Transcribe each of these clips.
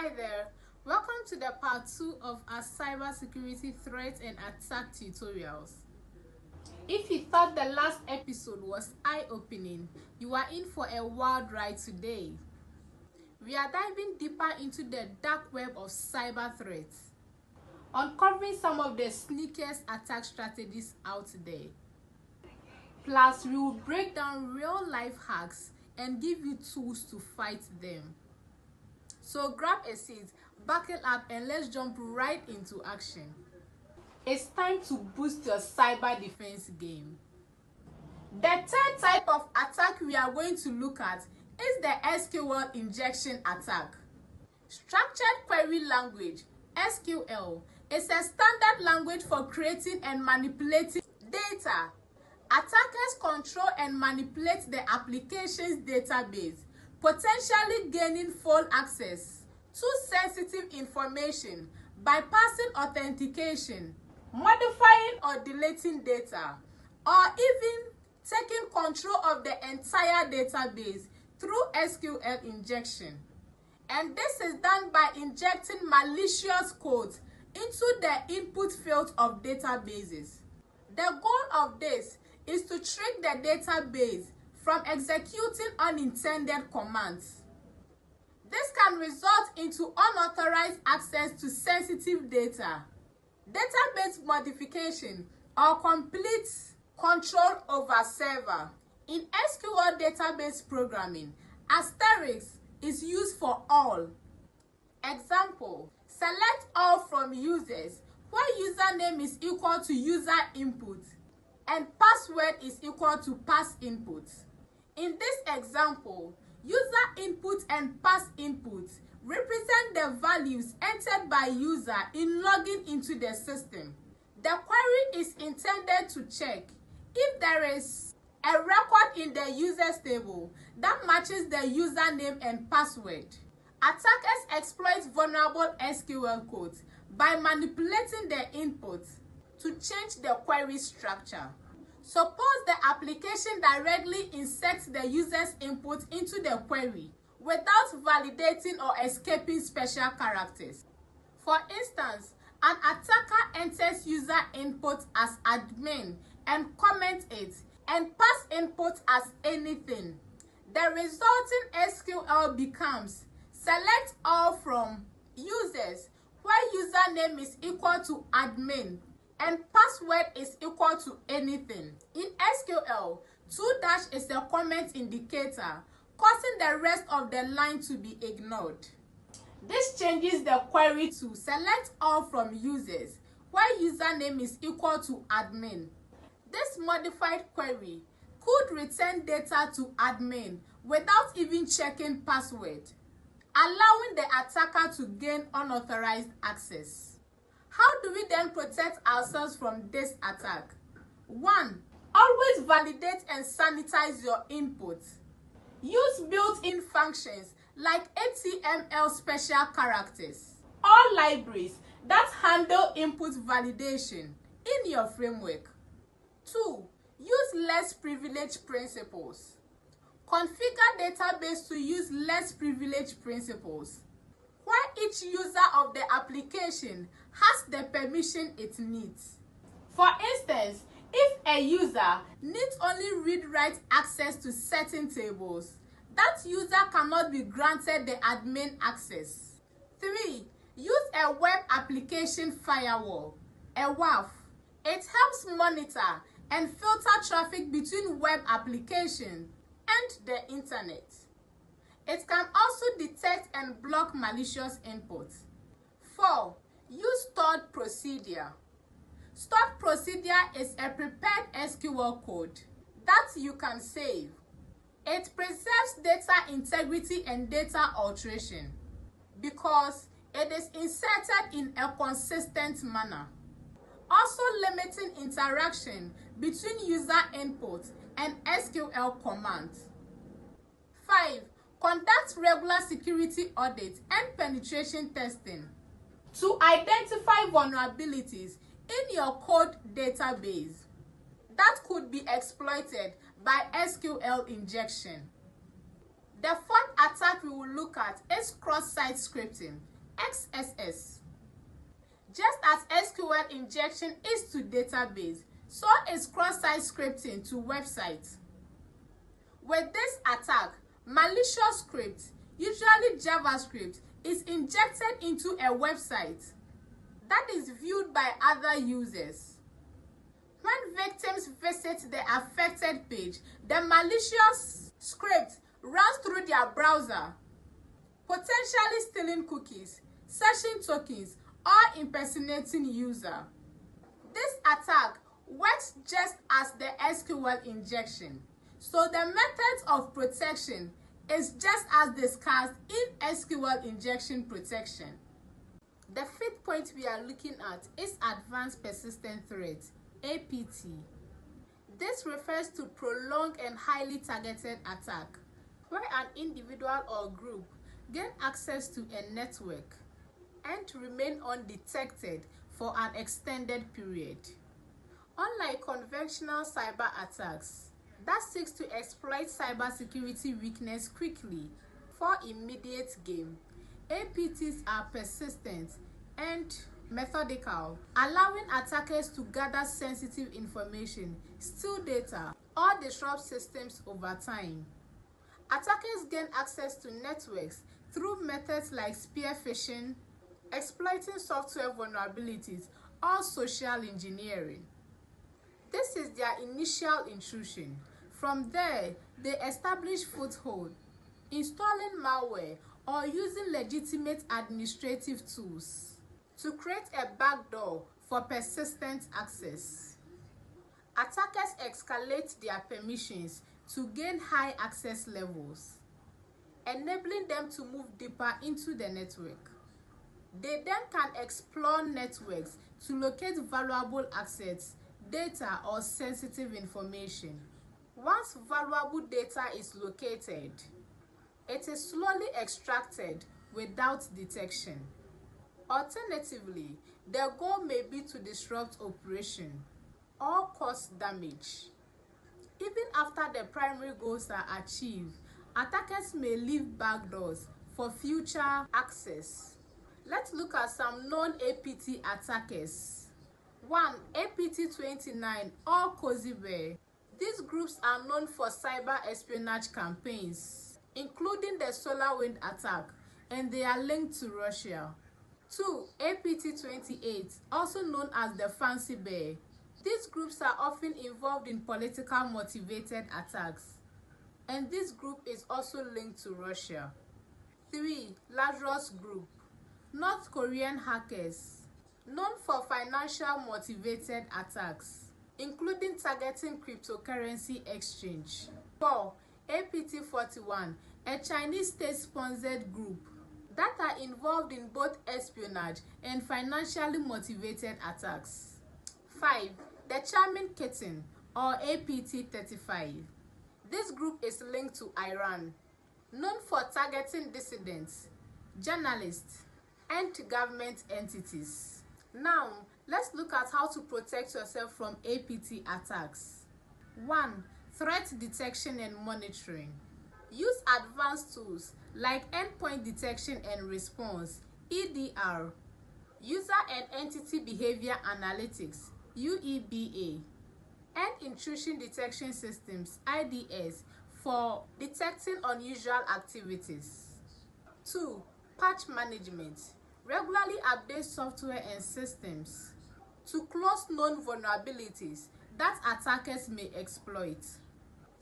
Hi there, welcome to the part 2 of our cybersecurity threat and attack tutorials. If you thought the last episode was eye-opening, you are in for a wild ride today. We are diving deeper into the dark web of cyber threats, uncovering some of the sneakiest attack strategies out there. Plus, we will break down real-life hacks and give you tools to fight them. So grab a seat, buckle up, and let's jump right into action. It's time to boost your cyber defense game. The third type of attack we are going to look at is the SQL injection attack. Structured Query Language (SQL) is a standard language for creating and manipulating data. Attackers control and manipulate the application's database, potentially gaining full access to sensitive information, bypassing authentication, modifying or deleting data, or even taking control of the entire database through SQL injection. And this is done by injecting malicious code into the input fields of databases. The goal of this is to trick the database from executing unintended commands. This can result into unauthorized access to sensitive data, database modification, or complete control over server. In SQL database programming, asterisk is used for all. Example, select all from users where username is equal to user input and password is equal to pass input. In this example, user input and pass input represent the values entered by user in logging into the system. The query is intended to check if there is a record in the users table that matches the username and password. Attackers exploit vulnerable SQL code by manipulating the input to change the query structure. Suppose the application directly inserts the user's input into the query without validating or escaping special characters. For instance, an attacker enters user input as admin and comments it and pass input as anything. The resulting SQL becomes select all from users where username is equal to admin and password is equal to anything. In SQL, 2- is a comment indicator, causing the rest of the line to be ignored. This changes the query to select all from users, where username is equal to admin. This modified query could return data to admin without even checking password, allowing the attacker to gain unauthorized access. How do we then protect ourselves from this attack? 1. Always validate and sanitize your input. Use built-in functions like HTML special characters or libraries that handle input validation in your framework. 2. Use less privilege principles. Configure database to use less privilege principles, where each user of the application has the permission it needs. For instance, if a user needs only read-write access to certain tables, that user cannot be granted the admin access. 3. Use a web application firewall, a WAF. It helps monitor and filter traffic between web applications and the internet. It can also detect and block malicious input. 4. Use stored procedure. Stored procedure is a prepared SQL code that you can save. It preserves data integrity and data alteration because it is inserted in a consistent manner, also limiting interaction between user input and SQL commands. 5. Conduct regular security audits and penetration testing to identify vulnerabilities in your code database that could be exploited by SQL injection. The fourth attack we will look at is cross-site scripting, XSS. Just as SQL injection is to database, so is cross-site scripting to websites. With this attack, malicious script, usually JavaScript, is injected into a website that is viewed by other users. When victims visit the affected page, the malicious script runs through their browser, potentially stealing cookies, session tokens, or impersonating user. This attack works just as the SQL injection, so the method of protection is just as discussed in SQL injection protection. The fifth point we are looking at is Advanced Persistent Threat, APT. This refers to prolonged and highly targeted attack, where an individual or group gain access to a network and remain undetected for an extended period. Unlike conventional cyber attacks that seeks to exploit cybersecurity weakness quickly for immediate gain, APTs are persistent and methodical, allowing attackers to gather sensitive information, steal data, or disrupt systems over time. Attackers gain access to networks through methods like spear phishing, exploiting software vulnerabilities, or social engineering. This is their initial intrusion. From there, they establish foothold, installing malware or using legitimate administrative tools to create a backdoor for persistent access. Attackers escalate their permissions to gain high access levels, enabling them to move deeper into the network. They then can explore networks to locate valuable assets, data, or sensitive information. Once valuable data is located, it is slowly extracted without detection. Alternatively, their goal may be to disrupt operation or cause damage. Even after the primary goals are achieved, attackers may leave backdoors for future access. Let's look at some known APT attackers. 1. APT29 or Cozy Bear. These groups are known for cyber espionage campaigns, including the SolarWind attack, and they are linked to Russia. 2. APT28, also known as the Fancy Bear. These groups are often involved in political motivated attacks, and this group is also linked to Russia. 3. Lazarus Group. North Korean hackers, known for financial motivated attacks, including targeting cryptocurrency exchange. 4. APT41, a Chinese state-sponsored group that are involved in both espionage and financially motivated attacks. 5. The Charming Kitten, or APT35. This group is linked to Iran, known for targeting dissidents, journalists, and government entities. Now, let's look at how to protect yourself from APT attacks. 1. Threat detection and monitoring. Use advanced tools like endpoint detection and response, EDR, user and entity behavior analytics, UEBA, and intrusion detection systems, IDS, for detecting unusual activities. 2. Patch management. Regularly update software and systems to close known vulnerabilities that attackers may exploit.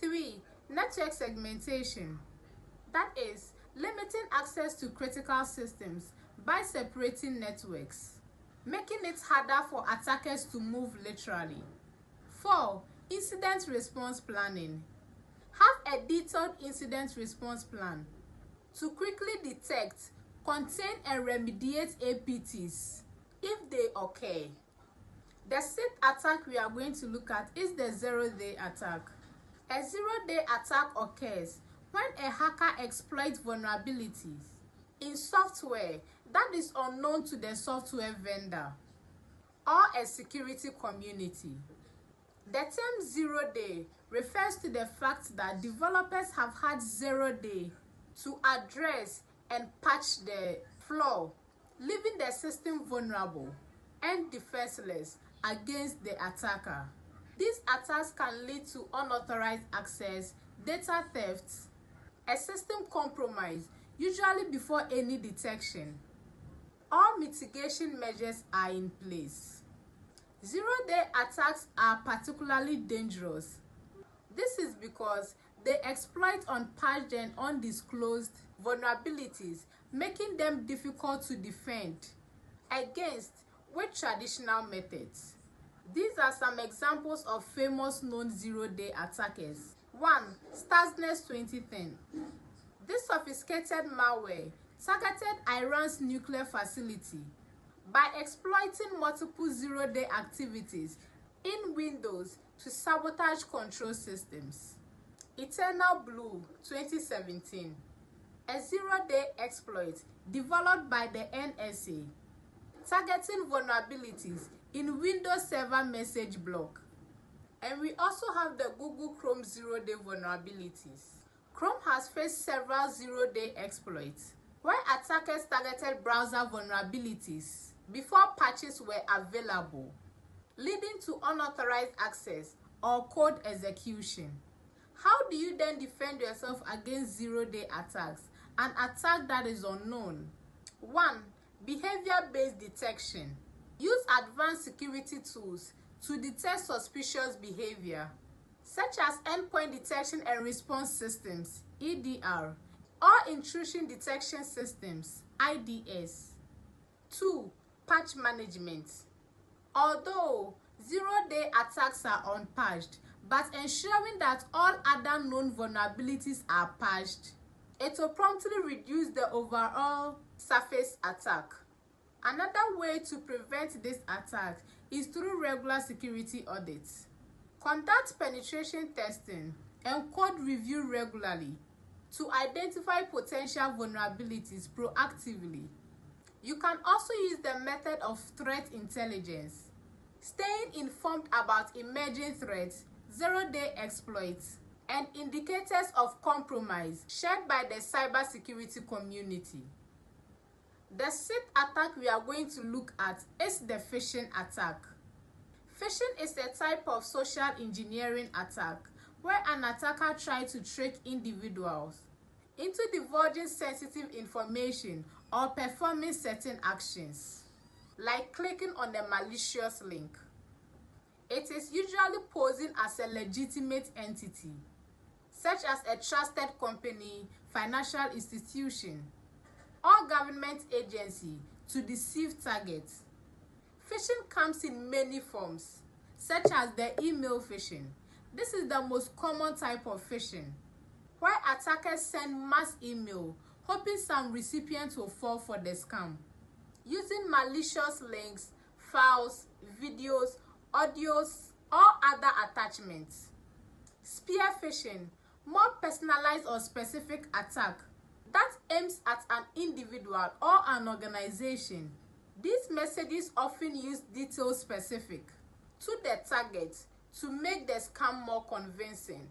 3. Network segmentation. That is, limiting access to critical systems by separating networks, making it harder for attackers to move laterally. 4. Incident response planning. Have a detailed incident response plan to quickly detect, contain, and remediate APTs if they occur. The 6th attack we are going to look at is the zero-day attack. A zero-day attack occurs when a hacker exploits vulnerabilities in software that is unknown to the software vendor or a security community. The term zero-day refers to the fact that developers have had 0 day to address and patch the flaw leaving the system vulnerable and defenseless against the attacker. These attacks can lead to unauthorized access, data theft, a system compromise, usually before any detection. All mitigation measures are in place. Zero-day attacks are particularly dangerous. This is because they exploit unpatched and undisclosed vulnerabilities, making them difficult to defend against with traditional methods. These are some examples of famous known zero-day attackers. 1. Stuxnet 2010. This sophisticated malware targeted Iran's nuclear facility by exploiting multiple zero-day activities in Windows to sabotage control systems. Eternal Blue 2017. A zero-day exploit developed by the NSA targeting vulnerabilities in Windows Server message block. And we also have the Google Chrome zero-day vulnerabilities. Chrome has faced several zero-day exploits where attackers targeted browser vulnerabilities before patches were available, leading to unauthorized access or code execution. How do you then defend yourself against zero-day attacks, an attack that is unknown? 1. Behavior-based detection. Use advanced security tools to detect suspicious behavior, such as endpoint detection and response systems, EDR, or intrusion detection systems, IDS. 2. Patch management. Although zero-day attacks are unpatched, but ensuring that all other known vulnerabilities are patched, it will promptly reduce the overall surface attack. Another way to prevent this attack is through regular security audits. Conduct penetration testing and code review regularly to identify potential vulnerabilities proactively. You can also use the method of threat intelligence, staying informed about emerging threats, zero-day exploits, and indicators of compromise shared by the cybersecurity community. The sixth attack we are going to look at is the phishing attack. Phishing is a type of social engineering attack where an attacker tries to trick individuals into divulging sensitive information or performing certain actions, like clicking on a malicious link. It is usually posing as a legitimate entity, such as a trusted company, financial institution, or government agency to deceive targets. Phishing comes in many forms, such as the email phishing. This is the most common type of phishing, where attackers send mass email, hoping some recipients will fall for the scam, using malicious links, files, videos, audios, or other attachments. Spear phishing, more personalized or specific attack that aims at an individual or an organization. These messages often use details specific to the target to make the scam more convincing.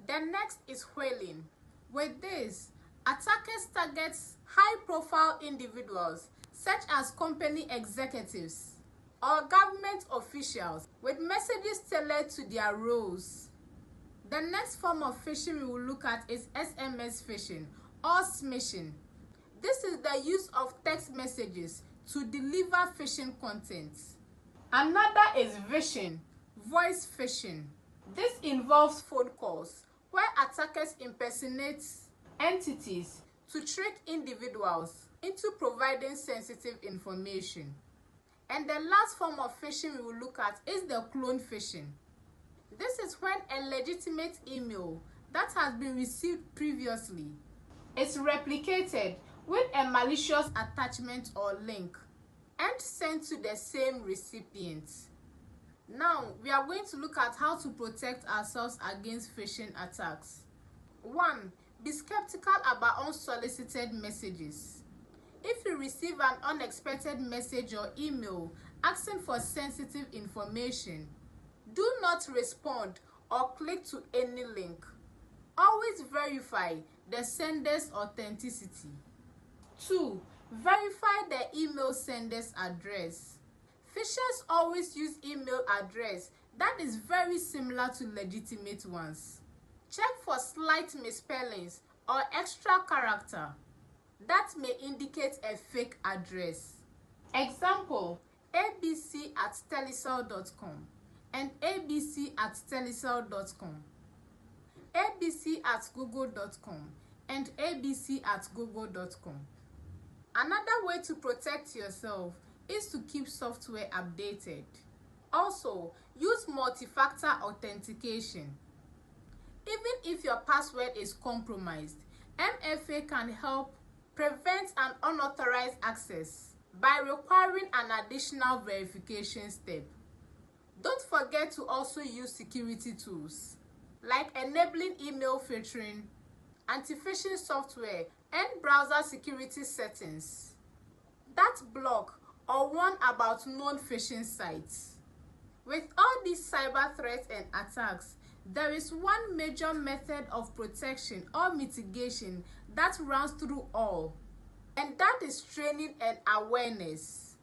The next is whaling. With this, attackers target high-profile individuals such as company executives or government officials with messages tailored to their roles. The next form of phishing we will look at is SMS phishing or smishing. This is the use of text messages to deliver phishing content. Another is vishing, voice phishing. This involves phone calls where attackers impersonate entities to trick individuals into providing sensitive information. And the last form of phishing we will look at is the clone phishing. This is when a legitimate email that has been received previously is replicated with a malicious attachment or link and sent to the same recipient. Now, we are going to look at how to protect ourselves against phishing attacks. 1. Be skeptical about unsolicited messages. If you receive an unexpected message or email asking for sensitive information, do not respond or click to any link. Always verify the sender's authenticity. 2. Verify the email sender's address. Phishers always use email address that is very similar to legitimate ones. Check for slight misspellings or extra character that may indicate a fake address. Example, abc@telecel.com and abc@telecel.com, abc@google.com and abc@google.com. Another way to protect yourself is to keep software updated. Also, use multi-factor authentication. Even if your password is compromised, MFA can help prevent an unauthorized access by requiring an additional verification step. Don't forget to also use security tools like enabling email filtering, anti-phishing software, and browser security settings that block or warn about known phishing sites. With all these cyber threats and attacks, there is one major method of protection or mitigation that runs through all, and that is training and awareness.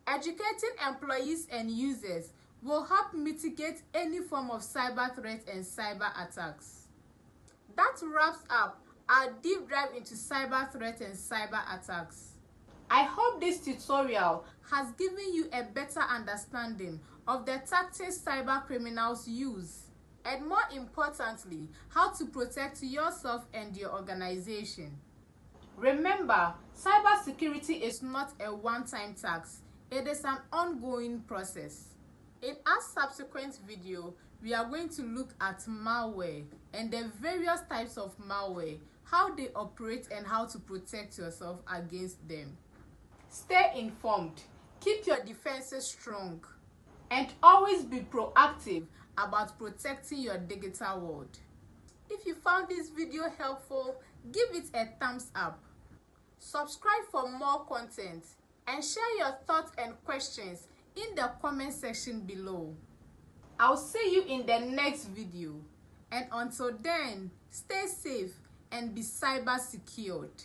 Educating employees and users will help mitigate any form of cyber threats and cyber attacks. That wraps up our deep dive into cyber threats and cyber attacks. I hope this tutorial has given you a better understanding of the tactics cyber criminals use, and more importantly, how to protect yourself and your organization. Remember, cybersecurity is not a one-time task. It is an ongoing process. In our subsequent video, we are going to look at malware and the various types of malware, how they operate and how to protect yourself against them. Stay informed, keep your defenses strong, and always be proactive about protecting your digital world. If you found this video helpful, give it a thumbs up. Subscribe for more content and share your thoughts and questions in the comment section below. I'll see you in the next video, and until then, stay safe and be cyber secured.